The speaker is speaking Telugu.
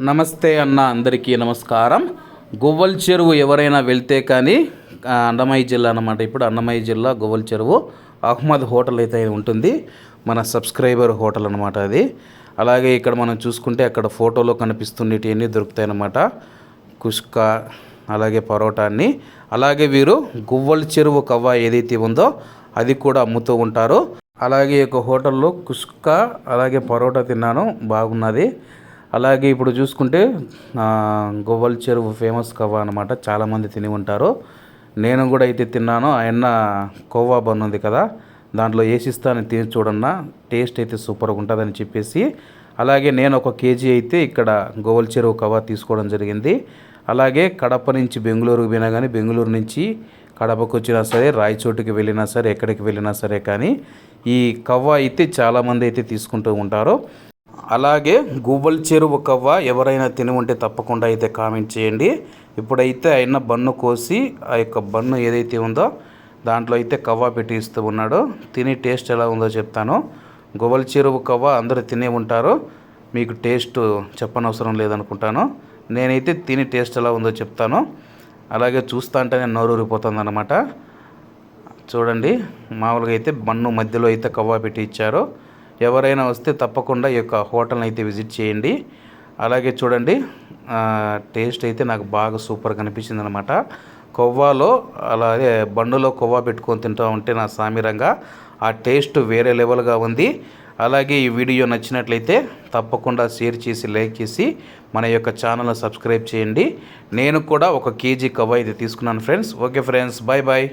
నమస్తే అన్న, అందరికీ నమస్కారం. గువ్వల చెరువు ఎవరైనా వెళ్తే కానీ అన్నమయ్య జిల్లా అన్నమాట. ఇప్పుడు అన్నమయ్య జిల్లా గువ్వల చెరువు అహ్మద్ హోటల్ అయితే ఉంటుంది, మన సబ్స్క్రైబర్ హోటల్ అనమాట అది. అలాగే ఇక్కడ మనం చూసుకుంటే అక్కడ ఫోటోలో కనిపిస్తుండేటివన్నీ దొరుకుతాయి అన్నమాట. కుష్కా, అలాగే పరోటా అన్ని. అలాగే వీరు గువ్వల చెరువు కవ్వ ఏదైతే ఉందో అది కూడా అమ్ముతూ ఉంటారు. అలాగే ఒక హోటల్లో కుష్కా అలాగే పరోటా తిన్నాను, బాగున్నది. అలాగే ఇప్పుడు చూసుకుంటే గువ్వల చెరువు ఫేమస్ కవ్వ అనమాట, చాలామంది తిని ఉంటారు. నేను కూడా అయితే తిన్నాను. ఆయన కోవా బన్ ఉంది కదా, దాంట్లో వేసిస్తాను, తిని చూడన్నా, టేస్ట్ అయితే సూపర్గా ఉంటుందని చెప్పేసి. అలాగే నేను 1 కేజీ అయితే ఇక్కడ గువ్వల చెరువు కవ్వ తీసుకోవడం జరిగింది. అలాగే కడప నుంచి బెంగళూరుకు పోయినా కానీ, బెంగళూరు నుంచి కడపకు వచ్చినా సరే, రాయచోటికి వెళ్ళినా సరే, ఎక్కడికి వెళ్ళినా సరే కానీ ఈ కవ్వ అయితే చాలామంది అయితే తీసుకుంటూ ఉంటారు. అలాగే గువ్వల చెరువు కవ్వ ఎవరైనా తిని ఉంటే తప్పకుండా అయితే కామెంట్ చేయండి. ఇప్పుడైతే ఆయన బన్ను కోసి ఆ యొక్క బన్ను ఏదైతే ఉందో దాంట్లో అయితే కవ్వ పెట్టి ఇస్తూ ఉన్నాడు. తిని టేస్ట్ ఎలా ఉందో చెప్తాను. గువ్వల చెరువు కవ్వ అందరూ తినే ఉంటారు, మీకు టేస్ట్ చెప్పనవసరం లేదనుకుంటాను. నేనైతే తిని టేస్ట్ ఎలా ఉందో చెప్తాను. అలాగే చూస్తా అంటేనే నోరూరిపోతుంది అన్నమాట. చూడండి, మామూలుగా అయితే బన్ను మధ్యలో అయితే కవ్వ పెట్టి ఇచ్చారు. ఎవరైనా వస్తే తప్పకుండా ఈ యొక్క హోటల్ని అయితే విజిట్ చేయండి. అలాగే చూడండి, టేస్ట్ అయితే నాకు బాగా సూపర్గా అనిపించింది అనమాట. కొవ్వాలో అలాగే బండులో కొవ్వ పెట్టుకొని తింటూ ఉంటే నా సామిరంగా ఆ టేస్ట్ వేరే లెవెల్గా ఉంది. అలాగే ఈ వీడియో నచ్చినట్లయితే తప్పకుండా షేర్ చేసి, లైక్ చేసి మన యొక్క ఛానల్ని సబ్స్క్రైబ్ చేయండి. నేను కూడా 1 కేజీ కవ్వ అయితే తీసుకున్నాను friends. Okay friends, bye bye.